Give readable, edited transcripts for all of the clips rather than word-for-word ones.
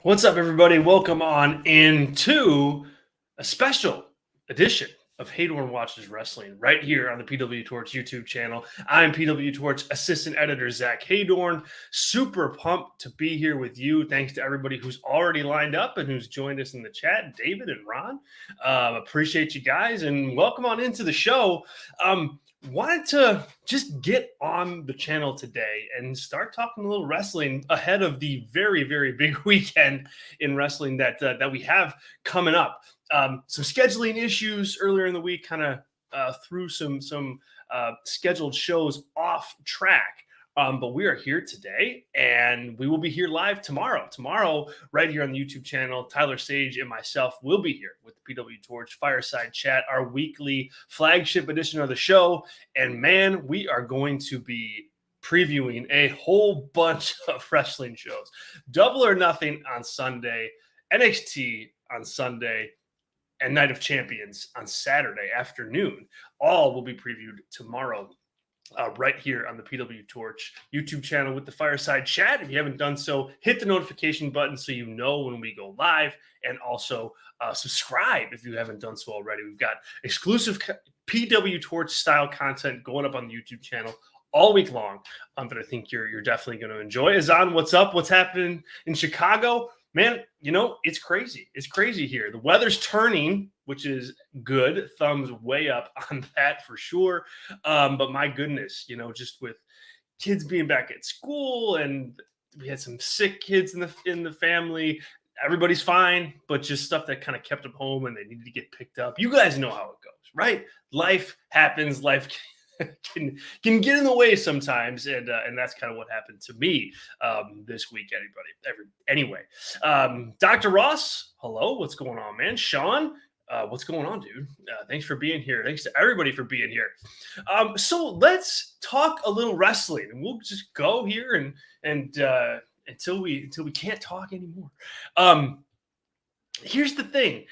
What's up, everybody? Welcome on into a special edition of Heydorn Watches Wrestling right here on the PWTorch YouTube channel. I'm PWTorch Assistant Editor Zack Heydorn. Super pumped to be here with you. Thanks to everybody who's already lined up and who's joined us in the chat, David and Ron. Appreciate you guys and welcome on into the show. Wanted to just get on the channel today and start talking a little wrestling ahead of the very, very big weekend in wrestling that we have coming up. Some scheduling issues earlier in the week kind of threw some scheduled shows off track. But we are here today, and we will be here live tomorrow. Tomorrow, right here on the YouTube channel, Tyler Sage and myself will be here with the PWTorch Fireside Chat, our weekly flagship edition of the show. And man, we are going to be previewing a whole bunch of wrestling shows. Double or Nothing on Sunday, NXT on Sunday, and Night of Champions on Saturday afternoon. All will be previewed tomorrow. Right here on the PWTorch YouTube channel with the Fireside Chat. If you haven't done so, hit the notification button so you know when we go live, and also subscribe if you haven't done so already. We've got exclusive PWTorch style content going up on the YouTube channel all week long that I think you're definitely going to enjoy. Azan, what's up? What's happening in Chicago? Man, you know, it's crazy. It's crazy here. The weather's turning, which is good. Thumbs way up on that for sure. But my goodness, you know, just with kids being back at school, and we had some sick kids in the family. Everybody's fine, but just stuff that kind of kept them home and they needed to get picked up. You guys know how it goes, right? Life happens. Life can get in the way sometimes, and that's kind of what happened to me this week. Anyway, Dr. Ross, hello, what's going on, man? Sean, what's going on, dude? Thanks for being here. Thanks to everybody for being here. So let's talk a little wrestling, and we'll just go here and until we can't talk anymore. Here's the thing.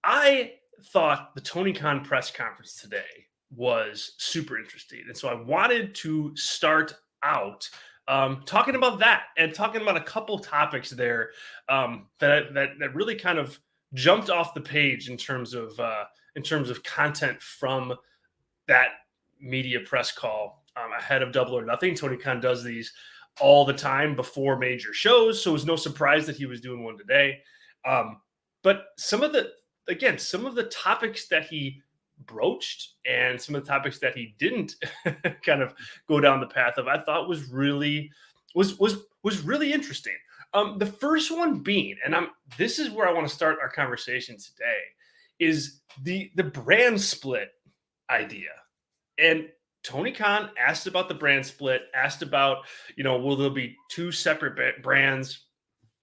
I thought the Tony Khan press conference today was super interesting. And so I wanted to start out talking about that and talking about a couple topics there that really kind of jumped off the page in terms of content from that media press call ahead of Double or Nothing. Tony Khan does these all the time before major shows, so it was no surprise that he was doing one today. But some of the topics that he broached and some of the topics that he didn't kind of go down the path of, I thought was really interesting. The first one being, and this is where I want to start our conversation today, is the brand split idea. And Tony Khan asked about the brand split, asked about, you know, will there be two separate brands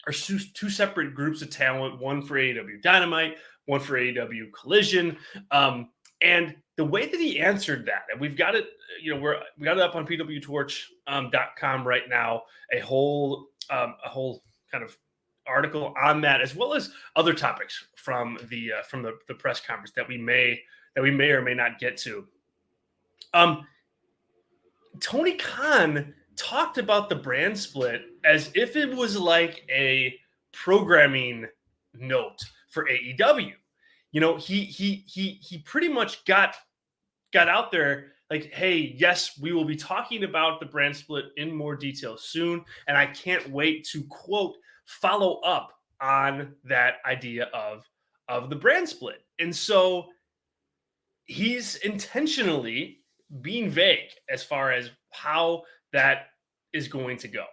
or two separate groups of talent, one for AEW Dynamite, one for AEW Collision. And the way that he answered that, and we've got it, you know, we got it up on PWTorch.com right now, a whole kind of article on that, as well as other topics from the press conference that we may or may not get to. Tony Khan talked about the brand split as if it was like a programming note for AEW. You know, he pretty much got out there like, hey, yes, we will be talking about the brand split in more detail soon, and I can't wait to, quote, follow up on that idea of the brand split. And so he's intentionally being vague as far as how that is going to go.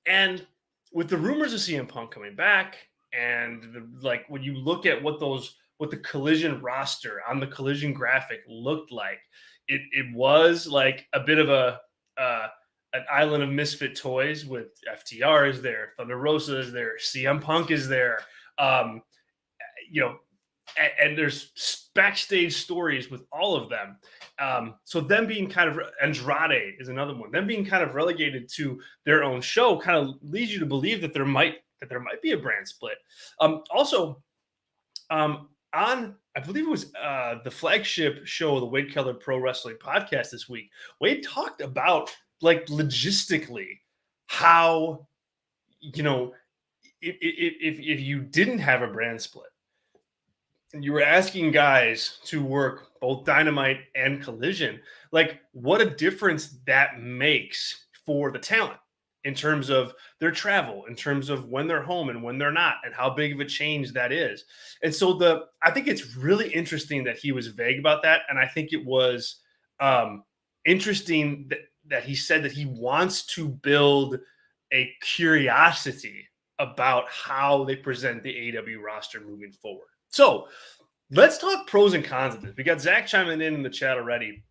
And with the rumors of CM Punk coming back, and when you look at what the Collision roster on the Collision graphic looked like, it was like a bit of an island of misfit toys, with FTR is there, Thunder Rosa is there, CM Punk is there, you know, and there's backstage stories with all of them. So them being kind of, Andrade is another one, them being kind of relegated to their own show kind of leads you to believe that there might be a brand split. Also, on, I believe it was the flagship show of the Wade Keller Pro Wrestling Podcast this week, Wade talked about, like, logistically how, you know, if you didn't have a brand split and you were asking guys to work both Dynamite and Collision, like what a difference that makes for the talent in terms of their travel, in terms of when they're home and when they're not, and how big of a change that is. And so I think it's really interesting that he was vague about that, and I think it was um, interesting that he said that he wants to build a curiosity about how they present the AEW roster moving forward. So let's talk pros and cons of this. We got Zach chiming in the chat already,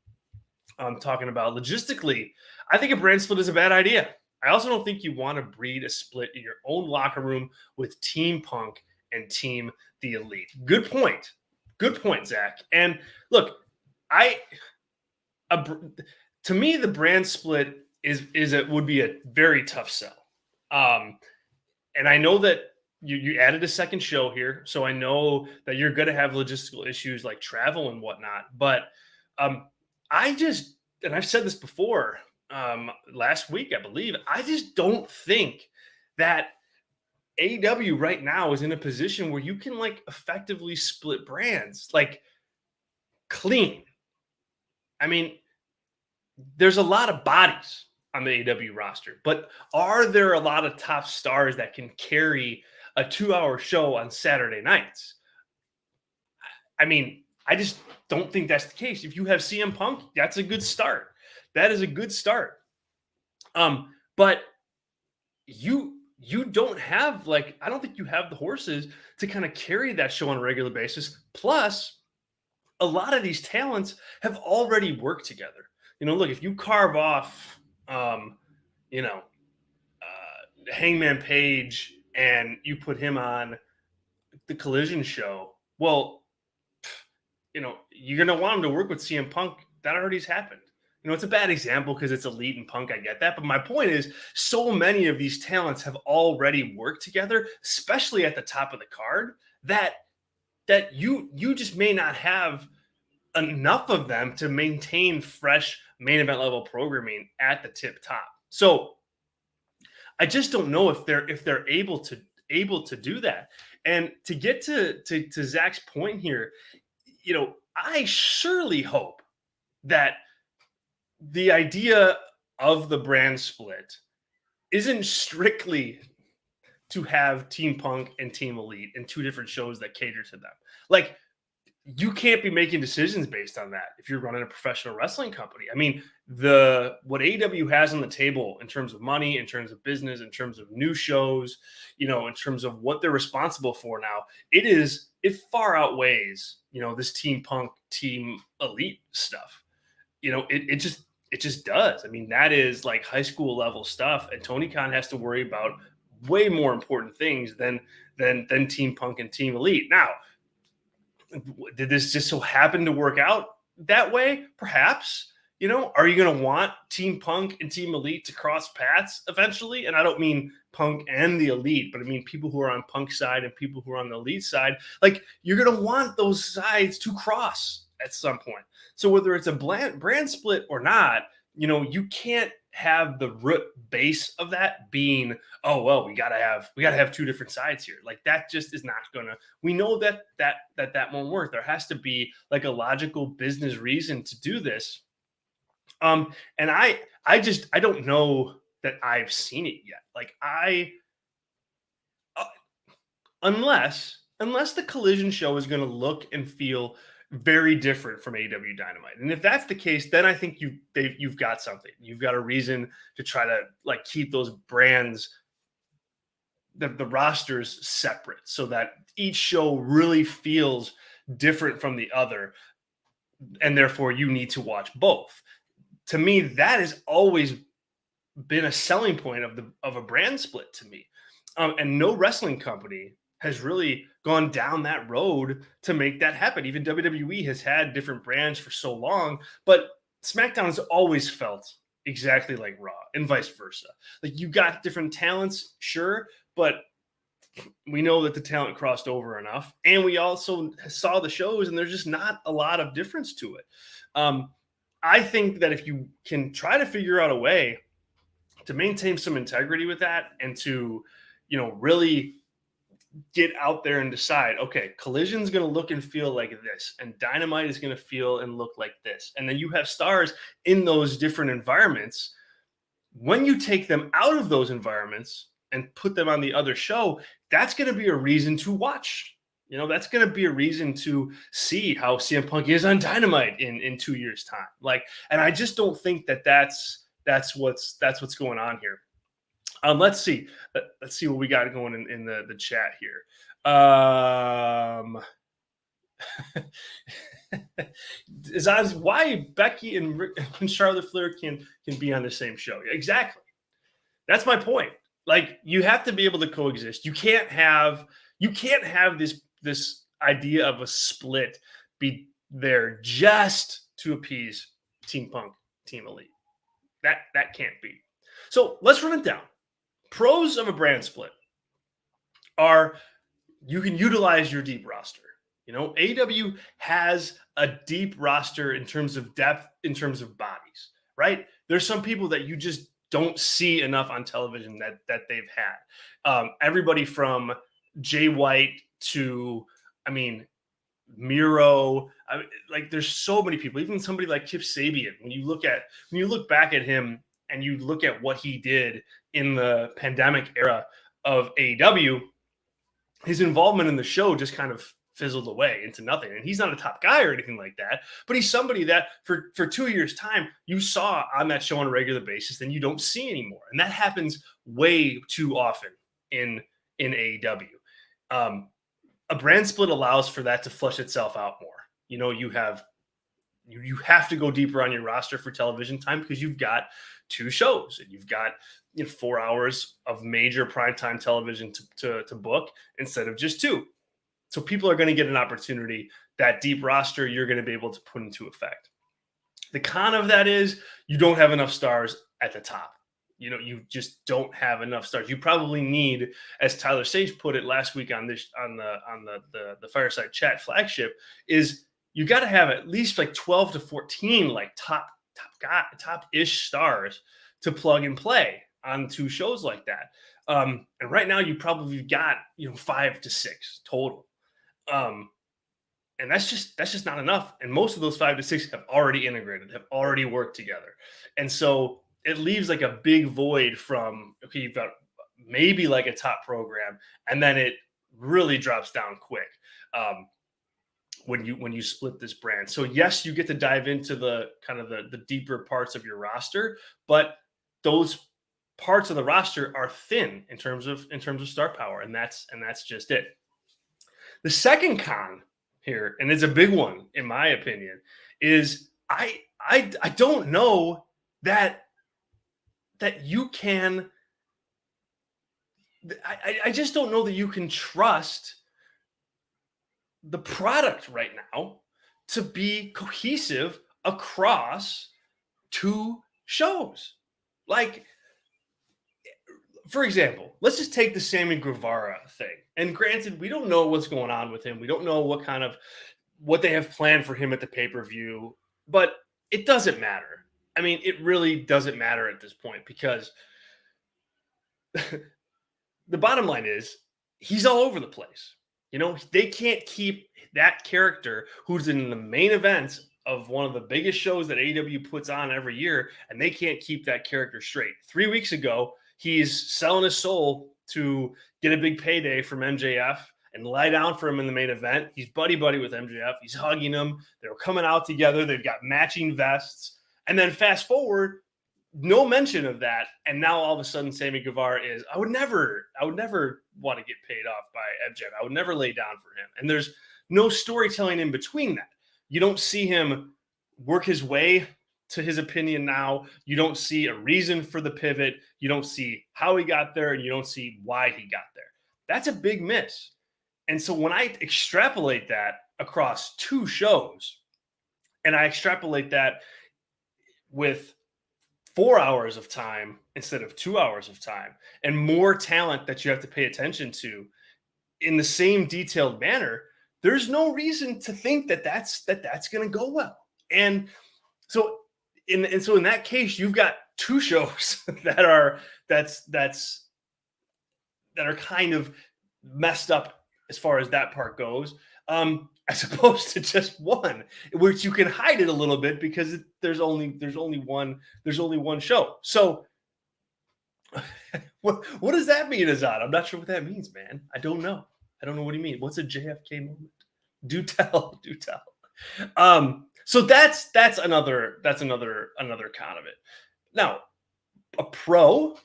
talking about logistically. I think a brand split is a bad idea. I also don't think you want to breed a split in your own locker room with Team Punk and Team The Elite. Good point. Good point, Zach. And look, to me, the brand split would be a very tough sell. And I know that you added a second show here, so I know that you're going to have logistical issues like travel and whatnot. But I just, and I've said this before last week, I believe, I just don't think that AEW right now is in a position where you can like effectively split brands like clean. I mean, there's a lot of bodies on the AEW roster, but are there a lot of top stars that can carry a 2-hour show on Saturday nights? I mean, I just don't think that's the case. If you have CM Punk, that's a good start. That is a good start. But you don't have I don't think you have the horses to kind of carry that show on a regular basis. Plus, a lot of these talents have already worked together. Look, if you carve off, Hangman Page and you put him on the Collision show, well, you're going to want him to work with CM Punk. That already's happened. It's a bad example because it's Elite and Punk. I get that. But my point is, so many of these talents have already worked together, especially at the top of the card, that you just may not have enough of them to maintain fresh main event level programming at the tip top. So I just don't know if they're able to do that. And to get to Zach's point here, I surely hope that the idea of the brand split isn't strictly to have Team Punk and Team Elite in two different shows that cater to them. Like, you can't be making decisions based on that if you're running a professional wrestling company. I mean, what AEW has on the table in terms of money, in terms of business, in terms of new shows, in terms of what they're responsible for now, it far outweighs, this Team Punk, Team Elite stuff. It just does. I mean, that is like high school level stuff, and Tony Khan has to worry about way more important things than Team Punk and Team Elite. Now, did this just so happen to work out that way? Perhaps. Are you going to want Team Punk and Team Elite to cross paths eventually? And I don't mean Punk and the Elite, but I mean people who are on Punk's side and people who are on the Elite side. Like, you're going to want those sides to cross at some point. So whether it's a brand split or not, you can't have the root base of that being, oh, well, we gotta have two different sides here. Like, that just is not gonna, we know that won't work. There has to be like a logical business reason to do this. And I don't know that I've seen it yet. Like, unless the Collision show is going to look and feel very different from AEW Dynamite. And if that's the case, then I think you've got something. You've got a reason to try to like keep those brands, the rosters separate, so that each show really feels different from the other. And therefore you need to watch both. To me, that has always been a selling point of a brand split to me. And no wrestling company has really gone down that road to make that happen. Even WWE has had different brands for so long, but SmackDown has always felt exactly like Raw and vice versa. Like, you got different talents, sure, but we know that the talent crossed over enough. And we also saw the shows, and there's just not a lot of difference to it. I think that if you can try to figure out a way to maintain some integrity with that and to, really get out there and decide, okay, Collision's going to look and feel like this, and Dynamite is going to feel and look like this. And then you have stars in those different environments. When you take them out of those environments and put them on the other show, that's going to be a reason to watch. That's going to be a reason to see how CM Punk is on Dynamite in 2 years' time. And I just don't think that's what's going on here. Let's see what we got going in the chat here. Is why Becky and Charlotte Flair can be on the same show. Exactly. That's my point. You have to be able to coexist. You can't have this idea of a split be there just to appease Team Punk, Team Elite. That can't be. So let's run it down. Pros of a brand split are you can utilize your deep roster. AEW has a deep roster in terms of depth, in terms of bodies, right? There's some people that you just don't see enough on television that they've had. Everybody from Jay White to, Miro. There's so many people, even somebody like Kip Sabian. When you look back at him and you look at what he did in the pandemic era of AEW, his involvement in the show just kind of fizzled away into nothing. And he's not a top guy or anything like that, but he's somebody that for 2 years' time you saw on that show on a regular basis, then you don't see anymore. And that happens way too often in AEW. A brand split allows for that to flush itself out more. You have to go deeper on your roster for television time because you've got 2 shows and you've got 4 hours of major primetime television to book instead of just 2. So people are going to get an opportunity. That deep roster you're going to be able to put into effect. The con of that is you don't have enough stars at the top. You just don't have enough stars. You probably need, as Tyler Sage put it last week on the Fireside Chat flagship, is you got to have at least 12 to 14 top-ish stars to plug and play on 2 shows like that. And right now you probably got 5 to 6 total. And that's just not enough. And most of those 5 to 6 have already integrated, have already worked together. And so it leaves a big void from, okay, you've got maybe a top program, and then it really drops down quick when you split this brand. So yes, you get to dive into the kind of the deeper parts of your roster, but those parts of the roster are thin in terms of star power, and that's just it. The second con here, and it's a big one in my opinion, is I don't know that you can. I just don't know that you can trust the product right now to be cohesive across 2 shows. For example, let's just take the Sammy Guevara thing. And granted, we don't know what's going on with him. We don't know what they have planned for him at the pay-per-view, but it doesn't matter. It really doesn't matter at this point because the bottom line is he's all over the place. They can't keep that character who's in the main event of one of the biggest shows that AEW puts on every year, and they can't keep that character straight. 3 weeks ago, he's selling his soul to get a big payday from MJF and lie down for him in the main event. He's buddy-buddy with MJF. He's hugging him. They're coming out together. They've got matching vests. And then fast forward, no mention of that. And now all of a sudden, Sammy Guevara is, I would never want to get paid off by MJF. I would never lay down for him. And there's no storytelling in between that. You don't see him work his way to his opinion now. You don't see a reason for the pivot. You don't see how he got there, and you don't see why he got there. That's a big miss. And so when I extrapolate that across 2 shows, and I extrapolate that with 4 hours of time instead of 2 hours of time, and more talent that you have to pay attention to in the same detailed manner, there's no reason to think that's going to go well. And so in that case, you've got 2 shows that are kind of messed up as far as that part goes, as opposed to just one, which you can hide it a little bit because there's only one show. So what does that mean, Azad? I'm not sure what that means, man. I don't know. I don't know what do you mean. What's a JFK moment? Do tell, do tell. So that's another con of it. Now, a pro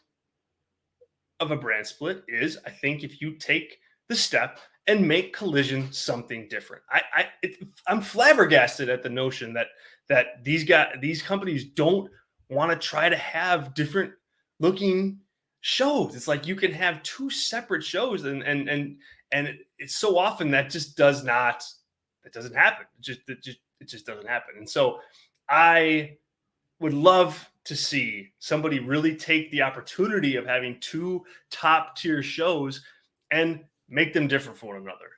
of a brand split is, I think, if you take the step and make Collision something different. I'm flabbergasted at the notion that these companies don't want to try to have different looking shows. It's like you can have two separate shows, and it's so often that just doesn't happen. It just doesn't happen. And so I would love to see somebody really take the opportunity of having two top tier shows and make them different from one another,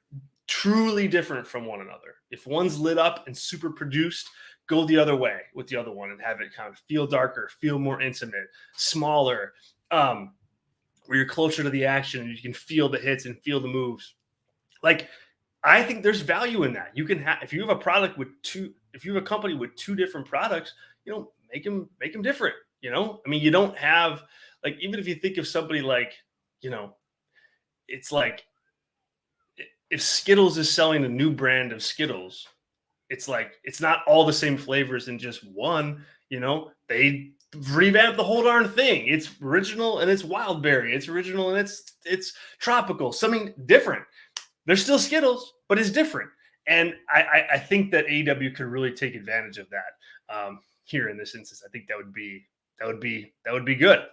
truly different from one another. If one's lit up and super produced, go the other way with the other one and have it kind of feel darker, feel more intimate, smaller, where you're closer to the action and you can feel the hits and feel the moves. Like, I think there's value in that. You can have, if you have a product with if you have a company with two different products, make them different. I mean, you don't have, like, even if you think of somebody like, it's like if Skittles is selling a new brand of Skittles, it's like, it's not all the same flavors in just one. They revamped the whole darn thing. It's original and it's wild berry. It's original and it's tropical, something different. They're still Skittles, but it's different. And I think that AEW could really take advantage of that here in this instance. I think that would be good.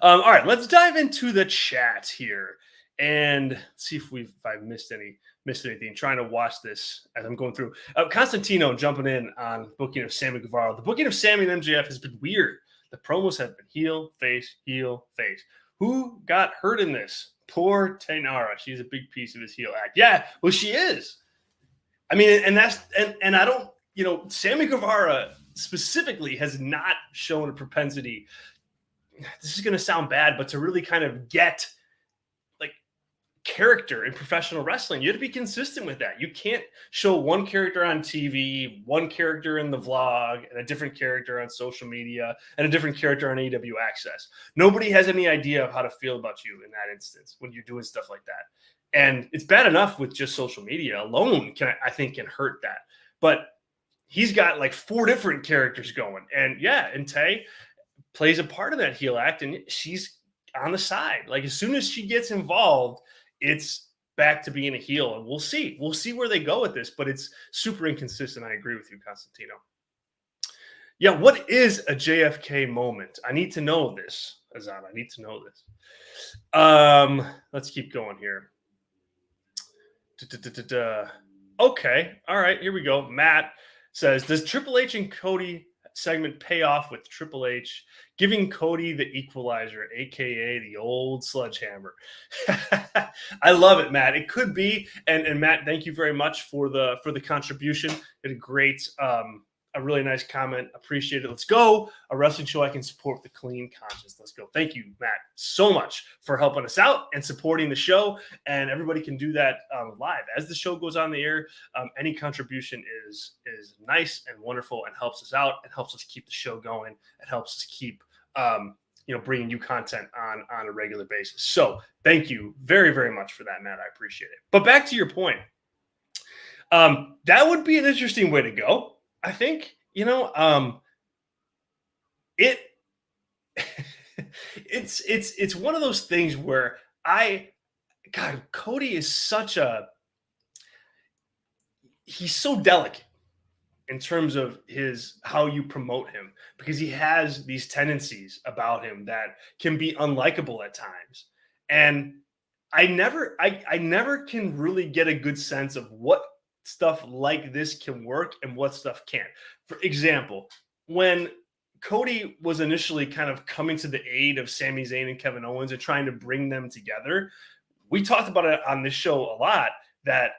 All right, let's dive into the chat here and see if I've missed anything. Trying to watch this as I'm going through. Constantino jumping in on booking of Sammy Guevara. The booking of Sammy and MJF has been weird. The promos have been heel, face, heel, face. Who got hurt in this? Poor Tainara. She's a big piece of his heel act. Yeah, well, she is. I mean, and I don't, Sammy Guevara specifically has not shown a propensity. This is going to sound bad, but to really kind of get like character in professional wrestling, you have to be consistent with that. You can't show one character on TV, one character in the vlog, and a different character on social media, and a different character on AEW Access. Nobody has any idea of how to feel about you in that instance when you're doing stuff like that. And it's bad enough with just social media alone can hurt that. But he's got like 4 different characters going. And yeah, and Tay plays a part of that heel act, and she's on the side. Like, as soon as she gets involved, it's back to being a heel. And we'll see where they go with this, but it's super inconsistent. I agree with you, Constantino. Yeah, what is a JFK moment? I need to know this, Azan. I need to know this. Let's keep going here. Okay. All right. Here we go. Matt says, does Triple H and Cody segment pay off with Triple H giving Cody the equalizer, aka the old sledgehammer? I love it, Matt. It could be. And Matt, thank you very much for the contribution. It a great a really nice comment. Appreciate it. Let's go. A wrestling show I can support with a clean conscience. Let's go. Thank you, Matt, so much for helping us out and supporting the show. And everybody can do that live. As the show goes on the air, any contribution is nice and wonderful and helps us out. It helps us keep the show going. It helps us keep bringing you content on a regular basis. So thank you very, very much for that, Matt. I appreciate it. But back to your point. That would be an interesting way to go. I think, it's one of those things where Cody is he's so delicate in terms of how you promote him, because he has these tendencies about him that can be unlikable at times. And I never can really get a good sense of what stuff like this can work and what stuff can't. For example, when Cody was initially kind of coming to the aid of Sami Zayn and Kevin Owens and trying to bring them together, we talked about it on this show a lot, that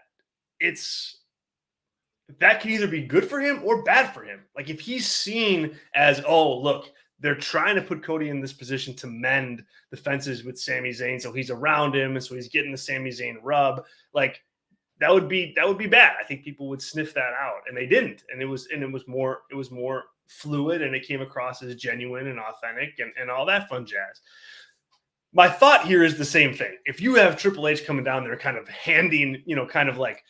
that can either be good for him or bad for him. Like, if he's seen as, oh, look, they're trying to put Cody in this position to mend the fences with Sami Zayn, so he's around him, and so he's getting the Sami Zayn rub. Like that would be bad. I think people would sniff that out, and they didn't. And it was more fluid, and it came across as genuine and authentic, and all that fun jazz. My thought here is the same thing. If you have Triple H coming down there, kind of handing, kind of like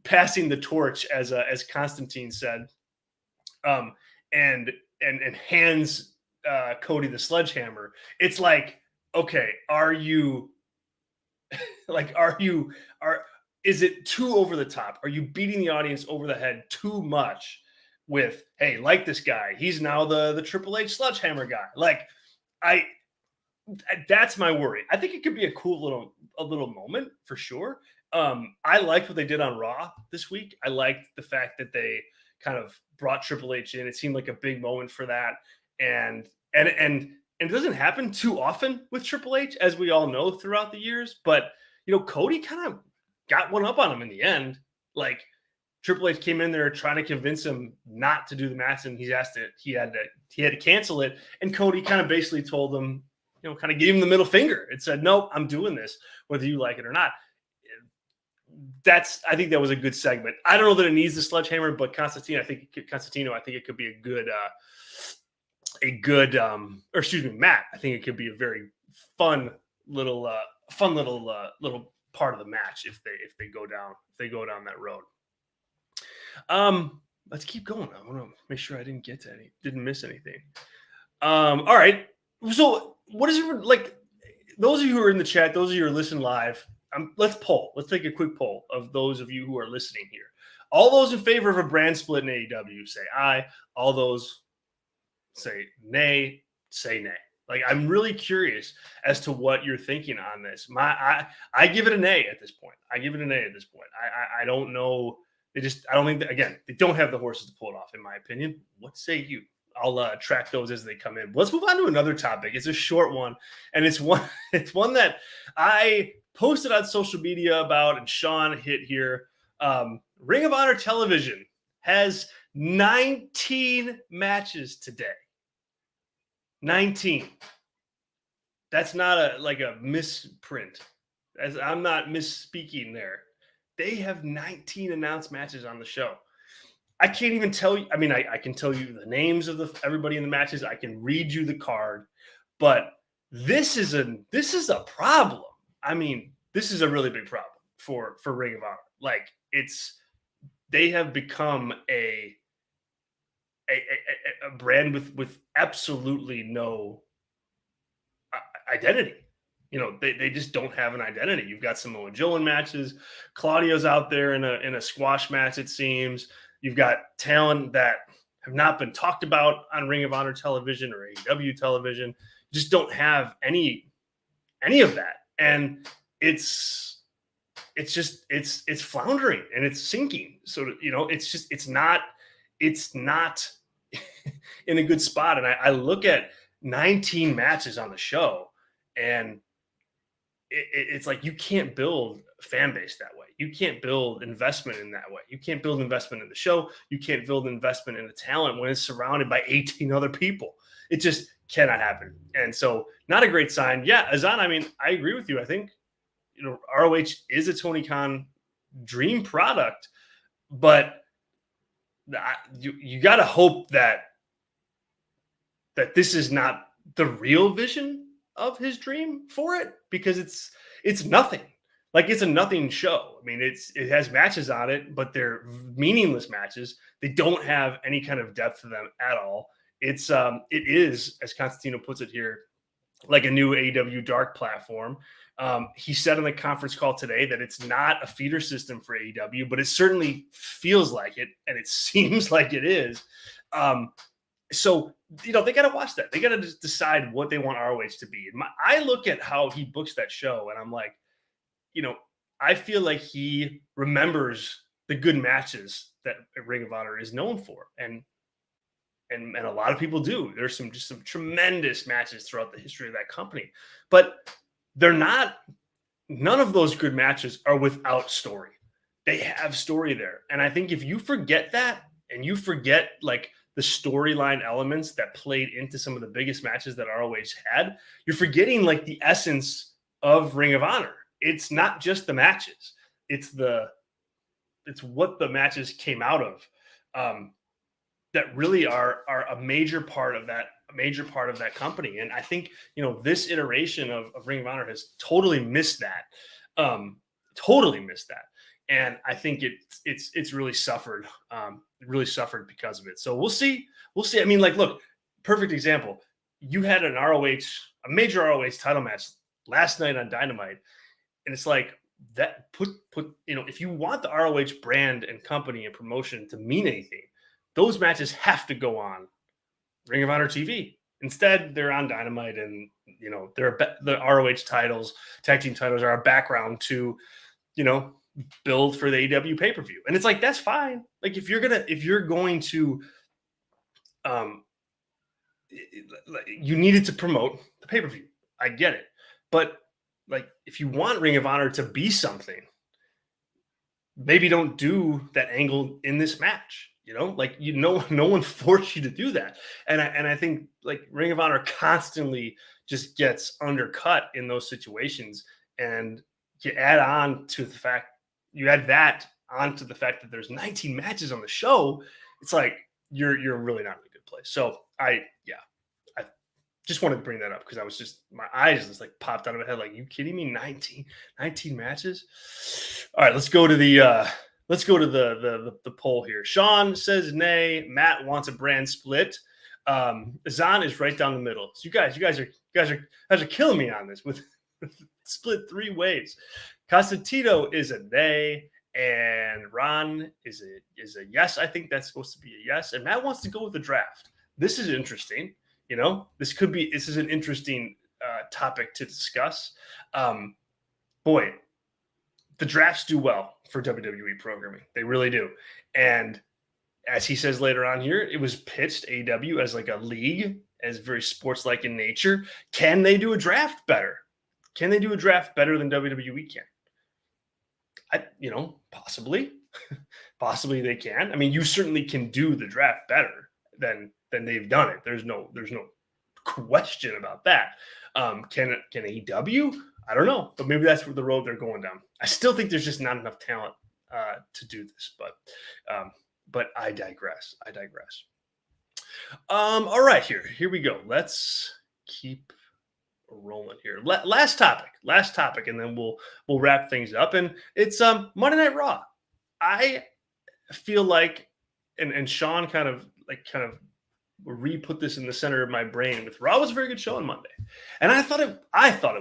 passing the torch, as Constantine said, and hands Cody the sledgehammer, it's like, okay, is it too over the top? Are you beating the audience over the head too much with, hey, like this guy, he's now the Triple H sledgehammer guy? Like, that's my worry. I think it could be a cool little moment for sure. I liked what they did on Raw this week. I liked the fact that they kind of brought Triple H in. It seemed like a big moment for that. And it doesn't happen too often with Triple H, as we all know throughout the years. But, Cody kind of got one up on him in the end. Like, Triple H came in there trying to convince him not to do the match, and he had to cancel it. And Cody kind of basically told him, kind of gave him the middle finger and said, "Nope, I'm doing this, whether you like it or not." I think that was a good segment. I don't know that it needs the sledgehammer, but Constantino, I think it could be Matt, I think it could be a very fun little part of the match if they go down that road. Let's keep going. I want to make sure I didn't miss anything. All right. So what is it like? Those of you who are in the chat, those of you who are listening live, let's poll. Let's take a quick poll of those of you who are listening here. All those in favor of a brand split in AEW, say aye. All those say nay, say nay. Like, I'm really curious as to what you're thinking on this. I give it an A at this point. I don't know. I don't think that, again, they don't have the horses to pull it off, in my opinion. What say you? I'll track those as they come in. Let's move on to another topic. It's a short one, and it's one that I posted on social media about, and Sean hit here. Ring of Honor Television has 19 matches today. 19. That's not a misprint. I'm not misspeaking there. They have 19 announced matches on the show. I can't even tell you. I mean, I can tell you the names of everybody in the matches. I can read you the card, but this is a problem. I mean, this is a really big problem for Ring of Honor. Like, they have become a brand with absolutely no identity. They just don't have an identity. You've got Samoa Joe in matches. Claudio's out there in a squash match, it seems. You've got talent that have not been talked about on Ring of Honor television or AEW television. Just don't have any of that. And it's floundering and it's sinking. So, it's not in a good spot. And I look at 19 matches on the show, and it's like, you can't build a fan base that way. You can't build investment in that way. You can't build investment in the show. You can't build investment in the talent when it's surrounded by 18 other people. It just cannot happen. And so, not a great sign. Yeah, Azan, I mean, I agree with you. I think, ROH is a Tony Khan dream product, but you got to hope that this is not the real vision of his dream for it, because it's nothing. Like, it's a nothing show. I mean, it has matches on it, but they're meaningless matches. They don't have any kind of depth to them at all. It is, as Constantino puts it here, like a new AEW Dark platform. He said on the conference call today that it's not a feeder system for AEW, but it certainly feels like it, and it seems like it is. So, they got to watch that. They got to just decide what they want ROH to be. I look at how he books that show, and I'm like, I feel like he remembers the good matches that Ring of Honor is known for. And a lot of people do. There's some tremendous matches throughout the history of that company, but none of those good matches are without story. They have story there. And I think if you forget that, and you forget like the storyline elements that played into some of the biggest matches that ROH had, you're forgetting like the essence of Ring of Honor. It's not just the matches. It's what the matches came out of that really are a major part of that company. And I think, this iteration of Ring of Honor has totally missed that. And I think it's really suffered because of it. So we'll see. I mean, like, look, perfect example. You had a major ROH title match last night on Dynamite. And it's like that if you want the ROH brand and company and promotion to mean anything, those matches have to go on Ring of Honor TV. Instead, they're on Dynamite, and the ROH titles, tag team titles, are a background to, build for the AEW pay-per-view. And it's like, that's fine. Like, if you're going to, you needed to promote the pay-per-view. I get it, but like, if you want Ring of Honor to be something, maybe don't do that angle in this match. No one forced you to do that. And I think like Ring of Honor constantly just gets undercut in those situations. And you add that onto the fact that there's 19 matches on the show. It's like, you're really not in a good place. So I just wanted to bring that up because I was just, my eyes just like popped out of my head. Like, you kidding me? 19 matches. All right, let's go to the poll here. Sean says nay. Matt wants a brand split. Zahn is right down the middle. So you guys are killing me on this with split 3 ways. Constantino is a nay, and Ron is a yes. I think that's supposed to be a yes. And Matt wants to go with the draft. This is interesting. This is an interesting topic to discuss. Boy, the drafts do well for WWE programming. They really do. And as he says later on here, it was pitched AEW as like a league, as very sports-like in nature. Can they do a draft better? Can they do a draft better than WWE can? Possibly. Possibly they can. I mean, you certainly can do the draft better than they've done it. There's no question about that. Can AEW? I don't know, but maybe that's the road they're going down. I still think there's just not enough talent to do this, but I digress. All right, here we go. Let's keep rolling here. Last topic, and then we'll wrap things up. And it's Monday Night Raw. I feel like, and Sean kind of re-put this in the center of my brain with Raw was a very good show on Monday. And I thought it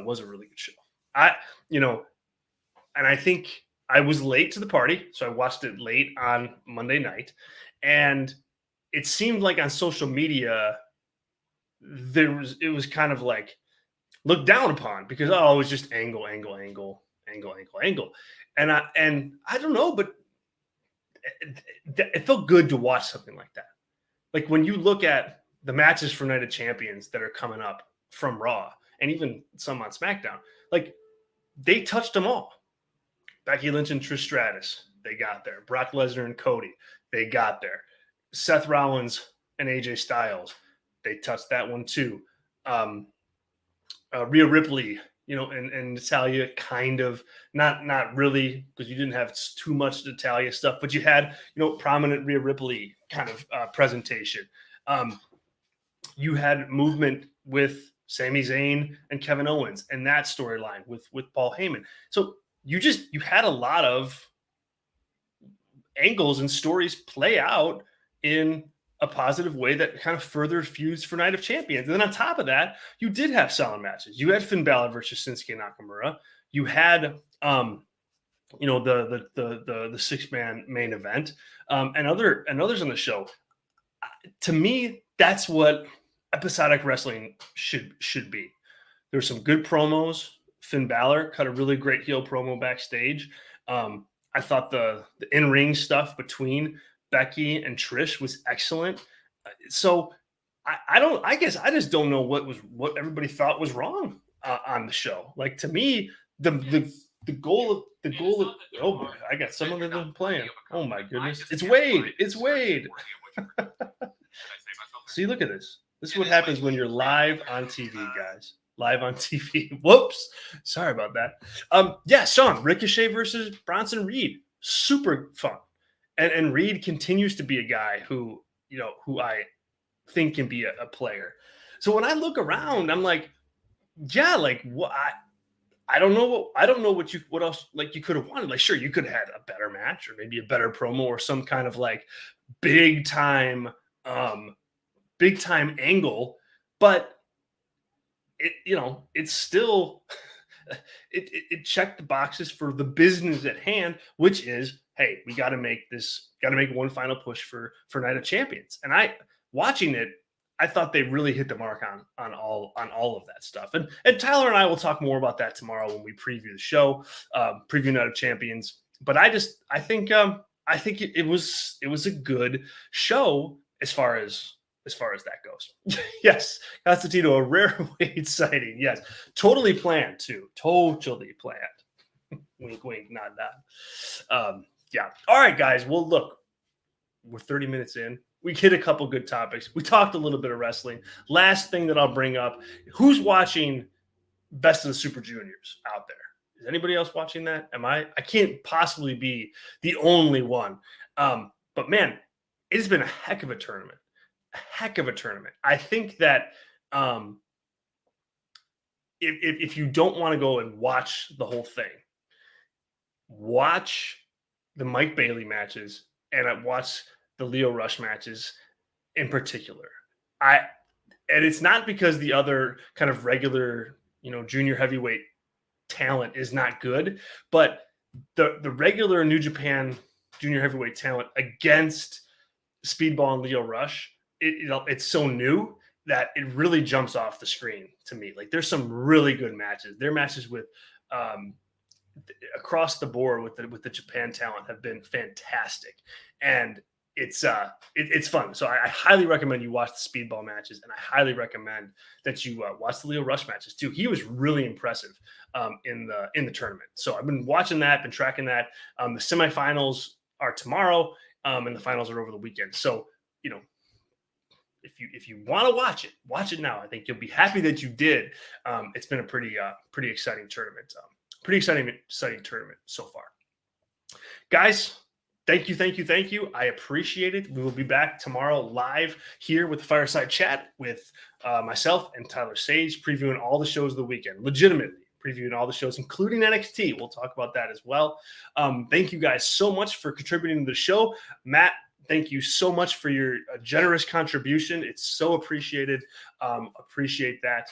was a really good show. And I think I was late to the party, so I watched it late on Monday night. And it seemed like on social media, it was kind of like looked down upon because, it was just angle. And I don't know, but it felt good to watch something like that. Like, when you look at the matches for Night of Champions that are coming up from Raw, and even some on SmackDown, like, they touched them all. Becky Lynch and Trish Stratus, they got there. Brock Lesnar and Cody, they got there. Seth Rollins and AJ Styles, they touched that one too. Rhea Ripley, and Natalya, kind of, not really, because you didn't have too much Natalya stuff, but you had, prominent Rhea Ripley kind of presentation. You had movement with Sami Zayn and Kevin Owens, and that storyline with Paul Heyman. So you had a lot of angles and stories play out in a positive way that kind of furthered feuds for Night of Champions. And then on top of that, you did have solid matches. You had Finn Balor versus Shinsuke Nakamura. You had, the 6-man main event, and others on the show. To me, that's what episodic wrestling should be. There's some good promos. Finn Balor cut a really great heel promo backstage. I thought the in-ring stuff between Becky and Trish was excellent. So I guess I just don't know what everybody thought was wrong on the show. Like, to me, the goal of oh my, I got someone that been playing. Oh my goodness. It's Wade. See, look at this. This is what happens when you're live on TV, guys. Live on TV. Whoops. Sorry about that. Yeah, Sean, Ricochet versus Bronson Reed. Super fun. And Reed continues to be a guy who I think can be a player. So when I look around, I'm like, yeah, like what I don't know what else like you could have wanted. Like, sure, you could have had a better match or maybe a better promo or some kind of like big time angle, but it's still it checked the boxes for the business at hand, which is, hey, we got to make one final push for Night of Champions. And watching it, I thought they really hit the mark on all of that stuff. And Tyler and I will talk more about that tomorrow when we preview the show, preview Night of Champions. But I think it was a good show as far as that goes. Yes, Constantino, a rare weight sighting. Yes, totally planned too. Totally planned. Wink, wink, nod, nod. Yeah. All right, guys. Well, look, we're 30 minutes in. We hit a couple good topics. We talked a little bit of wrestling. Last thing that I'll bring up: who's watching Best of the Super Juniors out there? Is anybody else watching that? I can't possibly be the only one. But man, it has been a heck of a tournament. I think that if you don't want to go and watch the whole thing, watch the Mike Bailey matches and watch the Lio Rush matches in particular. And it's not because the other kind of regular, junior heavyweight talent is not good, but the regular New Japan junior heavyweight talent against Speedball and Lio Rush, it's so new that it really jumps off the screen to me. Like, there's some really good matches. Their matches with across the board with the Japan talent have been fantastic, and it's fun. So I highly recommend you watch the Speedball matches, and I highly recommend that you watch the Lio Rush matches too. He was really impressive in the tournament. So I've been watching that, been tracking that. The semifinals are tomorrow, and the finals are over the weekend. So if you want to watch it now. I think you'll be happy that you did. It's been a pretty exciting tournament. Pretty exciting tournament so far, guys. Thank you. I appreciate it. We will be back tomorrow live here with the Fireside Chat with myself and Tyler Sage, previewing all the shows of the weekend. Legitimately previewing all the shows, including NXT. We'll talk about that as well. Thank you guys so much for contributing to the show. Matt, thank you so much for your generous contribution. It's so appreciated. Appreciate that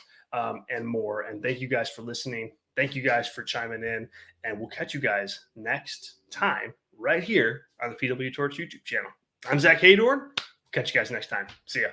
and more. And thank you guys for listening. Thank you guys for chiming in. And we'll catch you guys next time right here on the PWTorch YouTube channel. I'm Zack Heydorn. Catch you guys next time. See ya.